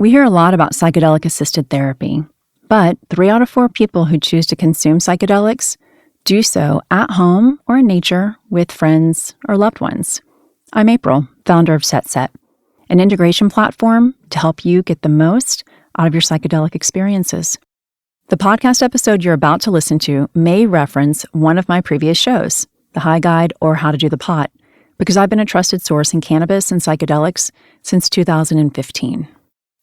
We hear a lot about psychedelic-assisted therapy, but 3 out of 4 people who choose to consume psychedelics do so at home or in nature with friends or loved ones. I'm April, founder of SetSet, an integration platform to help you get the most out of your psychedelic experiences. The podcast episode you're about to listen to may reference one of my previous shows, The High Guide or How to Do the Pot, because I've been a trusted source in cannabis and psychedelics since 2015.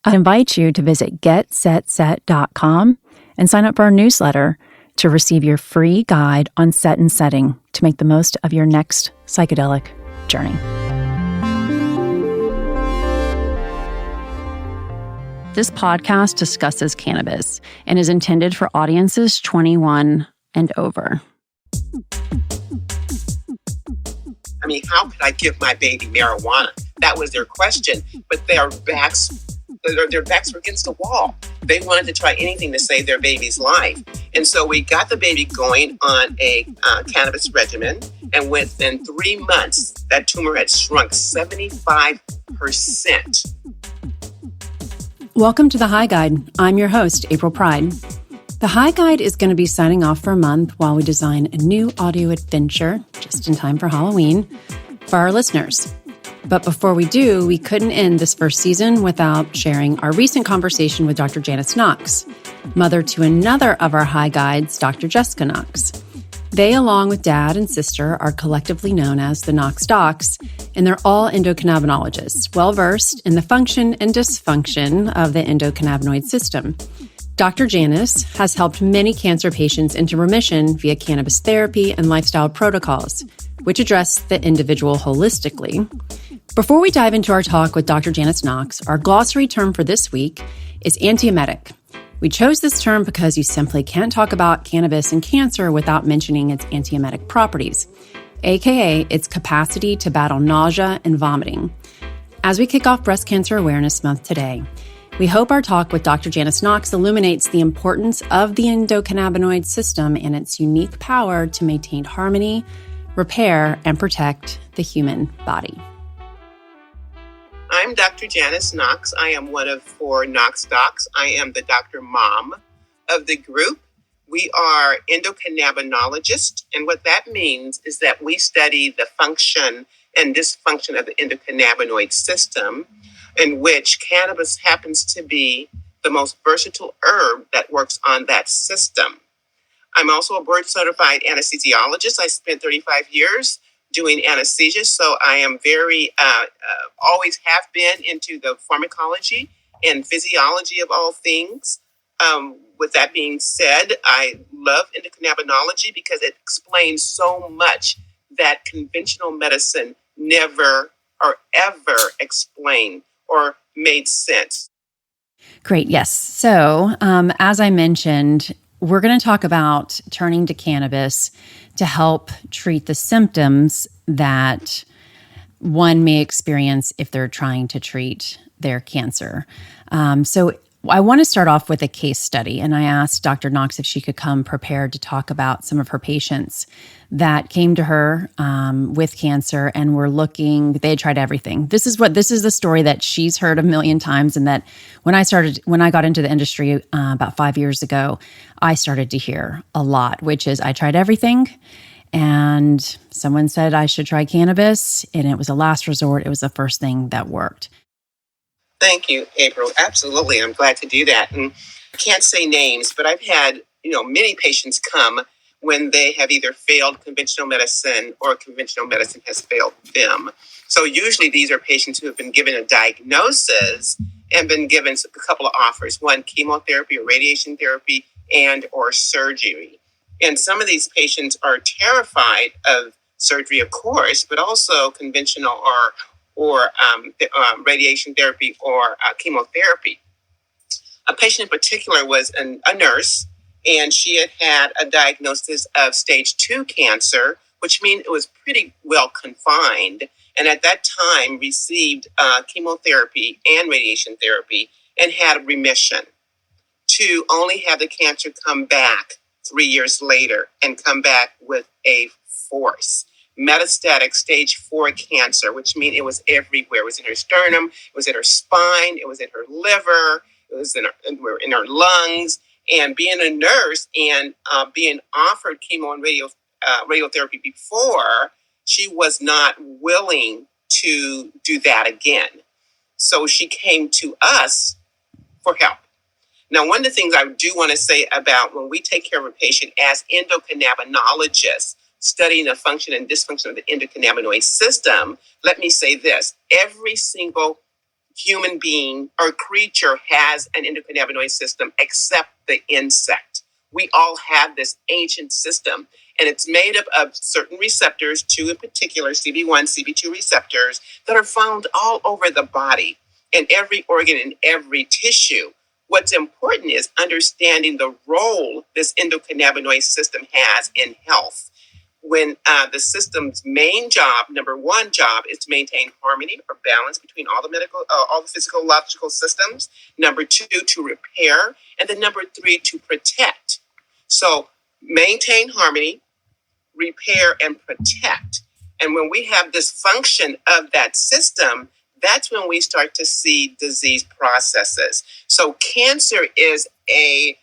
I invite you to visit getsetset.com and sign up for our newsletter to receive your free guide on set and setting to make the most of your next psychedelic journey. This podcast discusses cannabis and is intended for audiences 21 and over. I mean, how could I give my baby marijuana? That was their question, but their backs were against the wall. They wanted to try anything to save their baby's life. And so we got the baby going on a cannabis regimen, and within 3 months, that tumor had shrunk 75%. Welcome to The High Guide. I'm your host, April Pride. The High Guide is going to be signing off for a month while we design a new audio adventure, just in time for Halloween, for our listeners. But before we do, we couldn't end this first season without sharing our recent conversation with Dr. Janice Knox, mother to another of our High Guides, Dr. Jessica Knox. They, along with dad and sister, are collectively known as the Knox Docs, and they're all endocannabinoids, well-versed in the function and dysfunction of the endocannabinoid system. Dr. Janice has helped many cancer patients into remission via cannabis therapy and lifestyle protocols, which address the individual holistically. Before we dive into our talk with Dr. Janice Knox, our glossary term for this week is antiemetic. We chose this term because you simply can't talk about cannabis and cancer without mentioning its antiemetic properties, aka its capacity to battle nausea and vomiting. As we kick off Breast Cancer Awareness Month today, we hope our talk with Dr. Janice Knox illuminates the importance of the endocannabinoid system and its unique power to maintain harmony, repair, and protect the human body. I'm Dr. Janice Knox. I am one of 4 Knox Docs. I am the Dr. Mom of the group. We are endocannabinologists, and what that means is that we study the function and dysfunction of the endocannabinoid system, in which cannabis happens to be the most versatile herb that works on that system. I'm also a board-certified anesthesiologist. I spent 35 years doing anesthesia, so I am very, always have been into the pharmacology and physiology of all things. With that being said, I love endocannabinology because it explains so much that conventional medicine never or ever explained or made sense. Great, yes. So, as I mentioned, we're going to talk about turning to cannabis to help treat the symptoms that one may experience if they're trying to treat their cancer. So I want to start off with a case study, and I asked Dr. Knox if she could come prepared to talk about some of her patients that came to her with cancer and were looking. They had tried everything. This is the story that she's heard a million times, and that when I got into the industry about 5 years ago, I started to hear a lot, which is I tried everything, and someone said I should try cannabis, and it was a last resort. It was the first thing that worked. Thank you, April. Absolutely. I'm glad to do that. And I can't say names, but I've had, many patients come when they have either failed conventional medicine or conventional medicine has failed them. So usually these are patients who have been given a diagnosis and been given a couple of offers, one chemotherapy or radiation therapy and or surgery. And some of these patients are terrified of surgery, of course, but also conventional or radiation therapy or chemotherapy. A patient in particular was a nurse, and she had a diagnosis of stage 2 cancer, which means it was pretty well confined. And at that time received chemotherapy and radiation therapy and had remission, to only have the cancer come back 3 years later and come back with a force. metastatic stage 4 cancer, which means it was everywhere. It was in her sternum, it was in her spine, it was in her liver, it was in her lungs. And being a nurse and being offered chemo and radiotherapy before, she was not willing to do that again. So she came to us for help. Now, one of the things I do want to say about when we take care of a patient as endocannabinologists, studying the function and dysfunction of the endocannabinoid system, let me say this. Every single human being or creature has an endocannabinoid system except the insect. We all have this ancient system, and it's made up of certain receptors, 2 in particular, CB1, CB2 receptors, that are found all over the body, in every organ, in every tissue. What's important is understanding the role this endocannabinoid system has in health. When the system's main job, number one job, is to maintain harmony or balance between all the physiological systems. Number 2, to repair, and then number 3, to protect. So maintain harmony, repair, and protect. And when we have dysfunction of that system, that's when we start to see disease processes. So cancer is a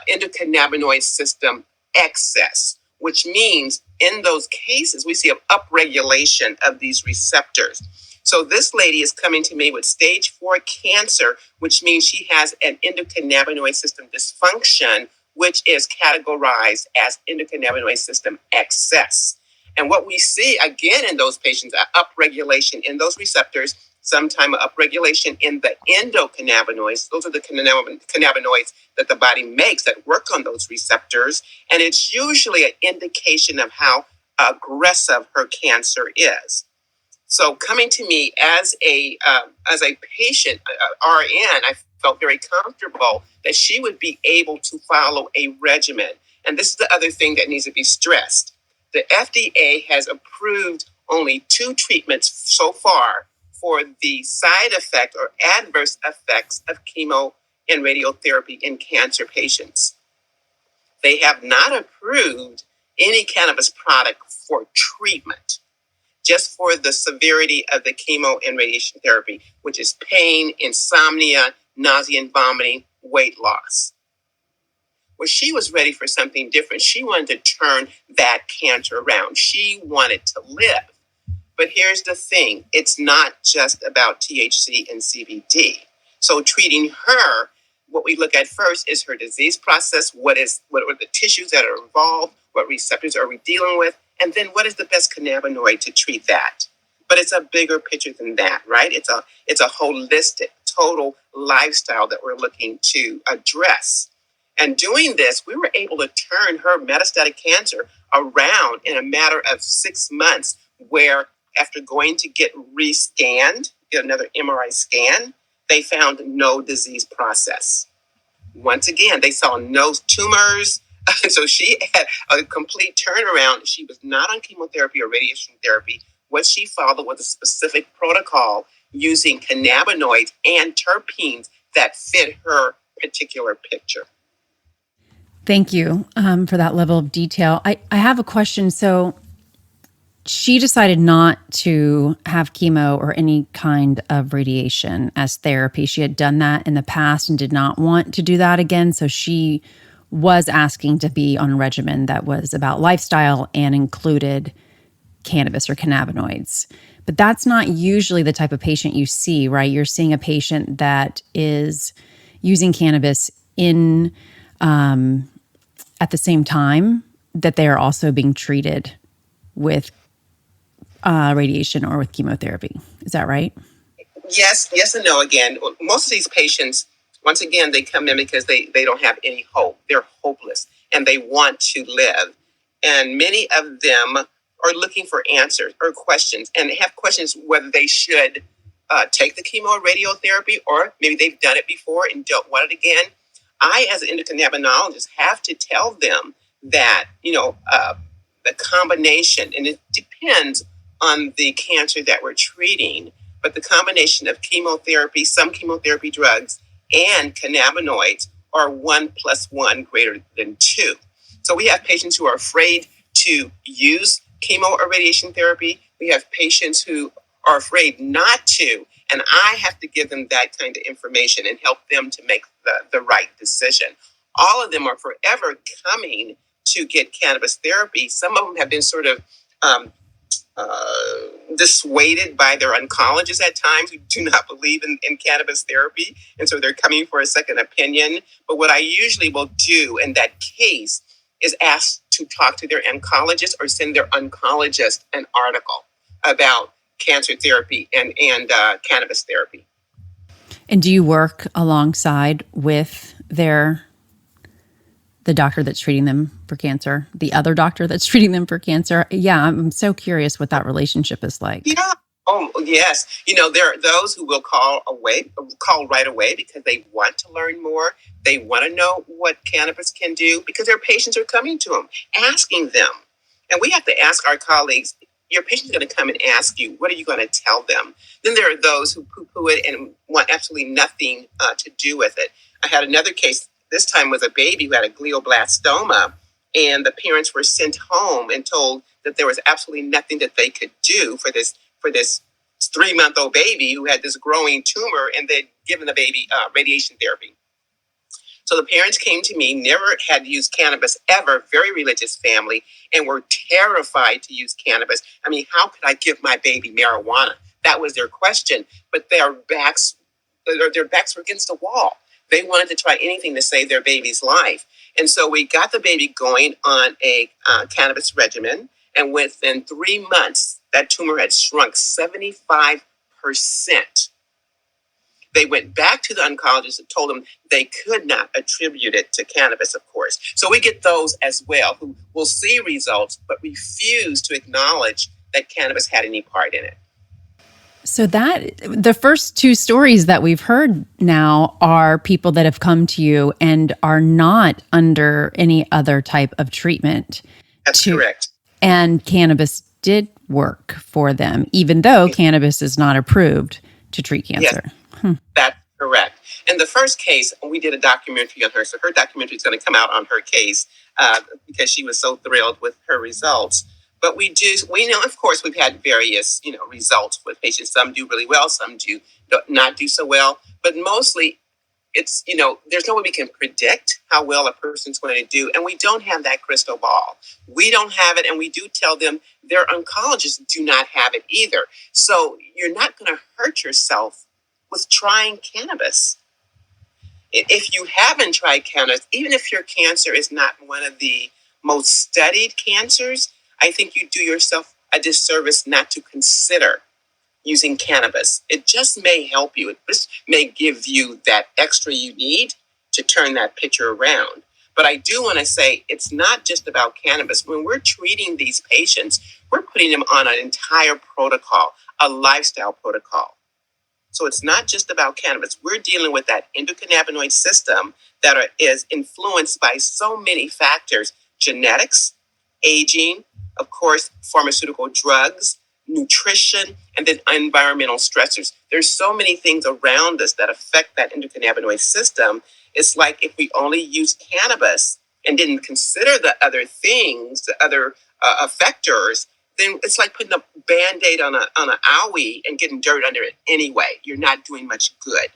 endocannabinoid system excess, which means in those cases, we see an upregulation of these receptors. So this lady is coming to me with stage 4 cancer, which means she has an endocannabinoid system dysfunction, which is categorized as endocannabinoid system excess. And what we see again in those patients, upregulation in those receptors, sometime upregulation in the endocannabinoids. Those are the cannabinoids that the body makes that work on those receptors. And it's usually an indication of how aggressive her cancer is. So coming to me as a patient, RN, I felt very comfortable that she would be able to follow a regimen. And this is the other thing that needs to be stressed. The FDA has approved only 2 treatments so far for the side effect or adverse effects of chemo and radiotherapy in cancer patients. They have not approved any cannabis product for treatment, just for the severity of the chemo and radiation therapy, which is pain, insomnia, nausea and vomiting, weight loss. Well, she was ready for something different. She wanted to turn that cancer around. She wanted to live. But here's the thing. It's not just about THC and CBD. So treating her, what we look at first is her disease process. What are the tissues that are involved? What receptors are we dealing with? And then what is the best cannabinoid to treat that? But it's a bigger picture than that, right? It's a holistic, total lifestyle that we're looking to address. And doing this, we were able to turn her metastatic cancer around in a matter of 6 months, where after going to get re-scanned, get another MRI scan, they found no disease process. Once again, they saw no tumors. So she had a complete turnaround. She was not on chemotherapy or radiation therapy. What she followed was a specific protocol using cannabinoids and terpenes that fit her particular picture. Thank you for that level of detail. I have a question. So she decided not to have chemo or any kind of radiation as therapy. She had done that in the past and did not want to do that again. So she was asking to be on a regimen that was about lifestyle and included cannabis or cannabinoids. But that's not usually the type of patient you see, right? You're seeing a patient that is using cannabis in at the same time that they are also being treated with radiation or with chemotherapy. Is that right? Yes and no again. Most of these patients, once again, they come in because they don't have any hope. They're hopeless and they want to live. And many of them are looking for answers or questions, and they have questions whether they should take the chemo or radiotherapy, or maybe they've done it before and don't want it again. I, as an endocannabinologist, have to tell them that, the combination, and it depends on the cancer that we're treating, but the combination of chemotherapy, some chemotherapy drugs, and cannabinoids are 1 + 1 greater than 2. So we have patients who are afraid to use chemo or radiation therapy. We have patients who are afraid not to, and I have to give them that kind of information and help them to make the right decision. All of them are forever coming to get cannabis therapy. Some of them have been sort of dissuaded by their oncologists at times who do not believe in cannabis therapy. And so they're coming for a second opinion. But what I usually will do in that case is ask to talk to their oncologist or send their oncologist an article about cancer therapy and cannabis therapy. And do you work alongside with the doctor that's treating them for cancer, the other doctor that's treating them for cancer? Yeah, I'm so curious what that relationship is like. Yeah. Oh, yes. There are those who will call right away because they want to learn more. They want to know what cannabis can do because their patients are coming to them, asking them. And we have to ask our colleagues, your patient's going to come and ask you, what are you going to tell them? Then there are those who poo-poo it and want absolutely nothing to do with it. I had another case. This time was a baby who had a glioblastoma, and the parents were sent home and told that there was absolutely nothing that they could do for this 3-month-old baby who had this growing tumor, and they'd given the baby radiation therapy. So the parents came to me, never had used cannabis ever, very religious family, and were terrified to use cannabis. I mean, how could I give my baby marijuana? That was their question, but their backs were against the wall. They wanted to try anything to save their baby's life. And so we got the baby going on a cannabis regimen. And within 3 months, that tumor had shrunk 75%. They went back to the oncologist and told them they could not attribute it to cannabis, of course. So we get those as well who will see results but refuse to acknowledge that cannabis had any part in it. So that the first two stories that we've heard now are people that have come to you and are not under any other type of treatment. That's correct. And cannabis did work for them, even though cannabis is not approved to treat cancer. Yes, that's correct. In the first case, we did a documentary on her. So her documentary is going to come out on her case because she was so thrilled with her results. But we know, of course, we've had various, results with patients. Some do really well, some do not do so well. But mostly it's, there's no way we can predict how well a person's going to do. And we don't have that crystal ball. We don't have it. And we do tell them their oncologists do not have it either. So you're not going to hurt yourself with trying cannabis. If you haven't tried cannabis, even if your cancer is not one of the most studied cancers, I think you do yourself a disservice not to consider using cannabis. It just may help you. It just may give you that extra you need to turn that picture around. But I do want to say it's not just about cannabis. When we're treating these patients, we're putting them on an entire protocol, a lifestyle protocol. So it's not just about cannabis. We're dealing with that endocannabinoid system that is influenced by so many factors: genetics, aging, of course, pharmaceutical drugs, nutrition, and then environmental stressors. There's so many things around us that affect that endocannabinoid system. It's like if we only used cannabis and didn't consider the other things, the other effectors, then it's like putting a Band-Aid on an owie and getting dirt under it anyway. You're not doing much good.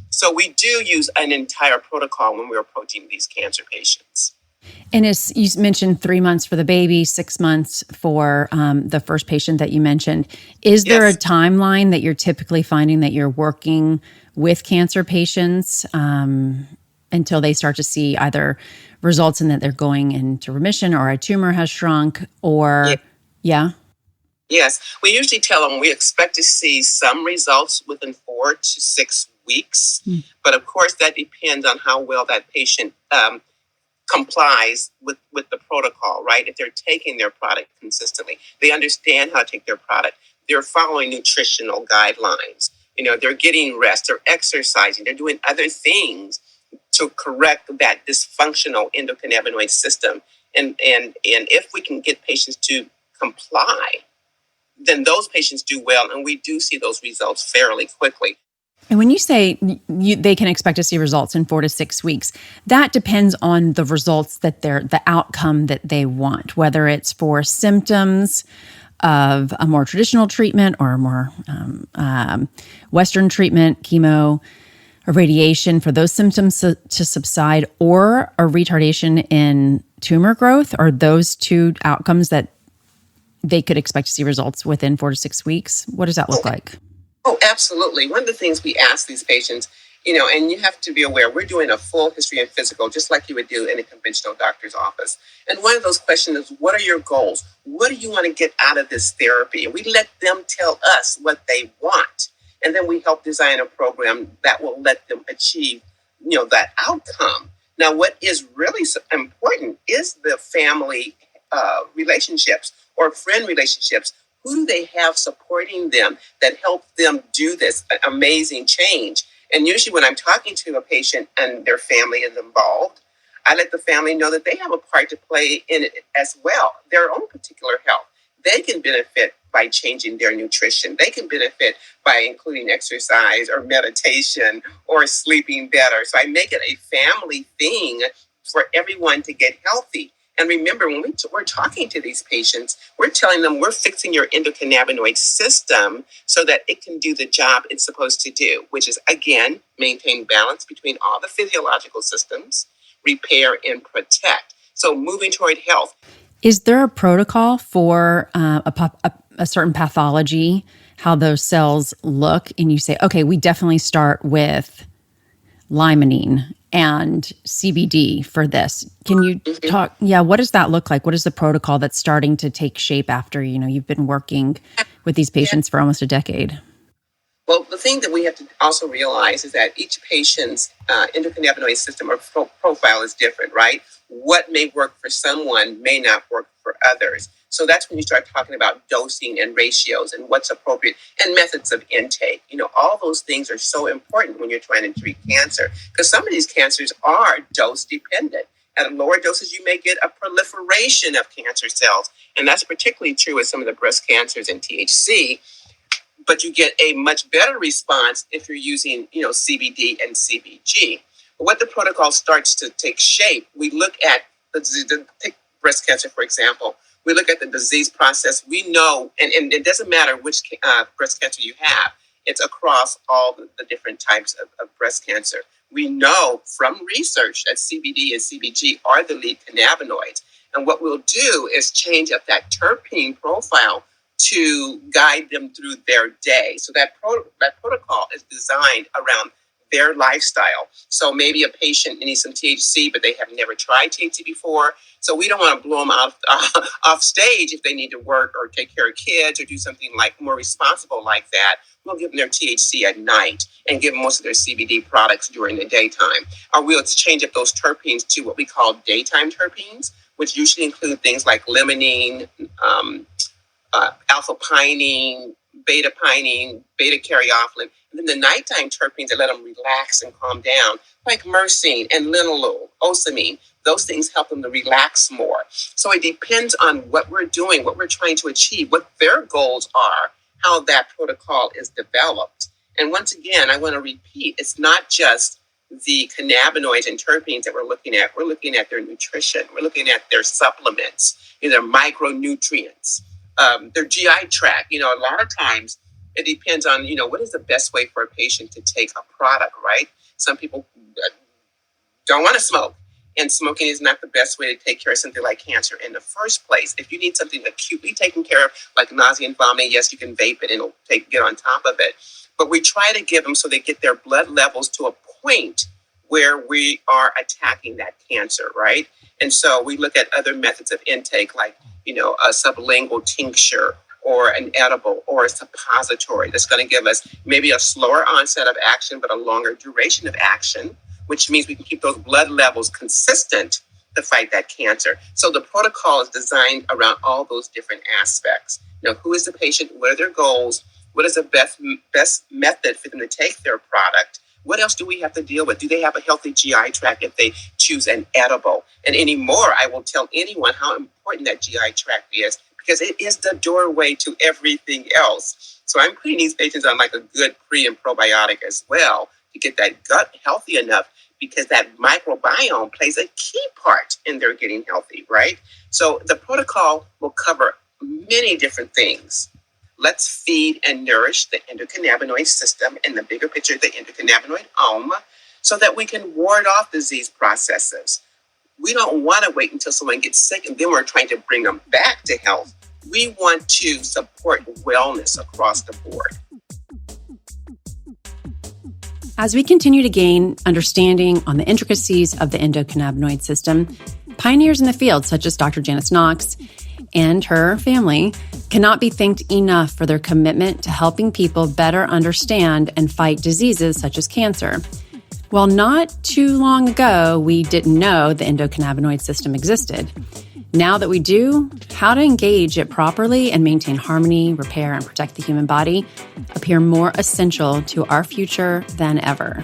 So we do use an entire protocol when we're approaching these cancer patients. And as you mentioned, 3 months for the baby, 6 months for the first patient that you mentioned. Is there a timeline that you're typically finding that you're working with cancer patients until they start to see either results in that they're going into remission or a tumor has shrunk or, yeah? Yes. We usually tell them we expect to see some results within 4 to 6 weeks. But of course, that depends on how well that patient complies with the protocol, right? If they're taking their product consistently, they understand how to take their product. They're following nutritional guidelines. They're getting rest, they're exercising, they're doing other things to correct that dysfunctional endocannabinoid system. And if we can get patients to comply, then those patients do well, and we do see those results fairly quickly. And when you say they can expect to see results in 4 to 6 weeks, that depends on the results that the outcome that they want, whether it's for symptoms of a more traditional treatment or a more Western treatment, chemo or radiation for those symptoms to subside, or a retardation in tumor growth. Are those two outcomes that they could expect to see results within 4 to 6 weeks? What does that look like? Oh, absolutely. One of the things we ask these patients, and you have to be aware, we're doing a full history and physical, just like you would do in a conventional doctor's office. And one of those questions is, what are your goals? What do you want to get out of this therapy? And we let them tell us what they want. And then we help design a program that will let them achieve, that outcome. Now, what is really important is the family relationships or friend relationships. Who do they have supporting them that help them do this amazing change? And usually when I'm talking to a patient and their family is involved, I let the family know that they have a part to play in it as well, their own particular health. They can benefit by changing their nutrition. They can benefit by including exercise or meditation or sleeping better. So I make it a family thing for everyone to get healthy. And remember, when we're talking to these patients, we're telling them we're fixing your endocannabinoid system so that it can do the job it's supposed to do, which is, again, maintain balance between all the physiological systems, repair and protect. So moving toward health. Is there a protocol for a certain pathology, how those cells look? And you say, okay, we definitely start with limonene and CBD for this. Can you talk? Yeah, what does that look like? What is the protocol that's starting to take shape after, you've been working with these patients for almost a decade? Well, the thing that we have to also realize is that each patient's endocannabinoid system or profile is different, right? What may work for someone may not work for others. So that's when you start talking about dosing and ratios and what's appropriate and methods of intake. All those things are so important when you're trying to treat cancer, because some of these cancers are dose dependent. At lower doses, you may get a proliferation of cancer cells. And that's particularly true with some of the breast cancers and THC. But you get a much better response if you're using, CBD and CBG. But what the protocol starts to take shape, we look at take breast cancer, for example. We look at the disease process. We know, and it doesn't matter which breast cancer you have. It's across all the different types of breast cancer. We know from research that CBD and CBG are the lead cannabinoids. And what we'll do is change up that terpene profile to guide them through their day. So that protocol is designed around their lifestyle. So maybe a patient needs some THC, but they have never tried THC before. So we don't want to blow them off stage if they need to work or take care of kids or do something like more responsible like that. We'll give them their THC at night and give them most of their CBD products during the daytime. Or we'll change up those terpenes to what we call daytime terpenes, which usually include things like limonene, alpha-pinene, beta-pinene, beta-caryophyllene, and then the nighttime terpenes that let them relax and calm down, like myrcene and linalool, osamine. Those things help them to relax more. So it depends on what we're doing, what we're trying to achieve, what their goals are, how that protocol is developed. And once again, I want to repeat, it's not just the cannabinoids and terpenes that we're looking at. We're looking at their nutrition. We're looking at their supplements, their micronutrients. Their GI tract. A lot of times it depends on, what is the best way for a patient to take a product, right? Some people don't want to smoke, and smoking is not the best way to take care of something like cancer in the first place. If you need something acutely taken care of, like nausea and vomiting, yes, you can vape it and it'll get on top of it. But we try to give them so they get their blood levels to a point where we are attacking that cancer, right? And so we look at other methods of intake, like a sublingual tincture or an edible or a suppository that's going to give us maybe a slower onset of action, but a longer duration of action, which means we can keep those blood levels consistent to fight that cancer. So the protocol is designed around all those different aspects. Who is the patient? What are their goals? What is the best method for them to take their product? What else do we have to deal with? Do they have a healthy GI tract if they choose an edible? And anymore, I will tell anyone how important that GI tract is, because it is the doorway to everything else. So I'm putting these patients on like a good pre and probiotic as well to get that gut healthy enough, because that microbiome plays a key part in their getting healthy, right? So the protocol will cover many different things. Let's feed and nourish the endocannabinoid system, in the bigger picture, the endocannabinoidome, so that we can ward off disease processes. We don't want to wait until someone gets sick and then we're trying to bring them back to health. We want to support wellness across the board. As we continue to gain understanding on the intricacies of the endocannabinoid system, pioneers in the field, such as Dr. Janice Knox and her family, cannot be thanked enough for their commitment to helping people better understand and fight diseases such as cancer. While not too long ago, we didn't know the endocannabinoid system existed. Now that we do, how to engage it properly and maintain harmony, repair, and protect the human body appear more essential to our future than ever.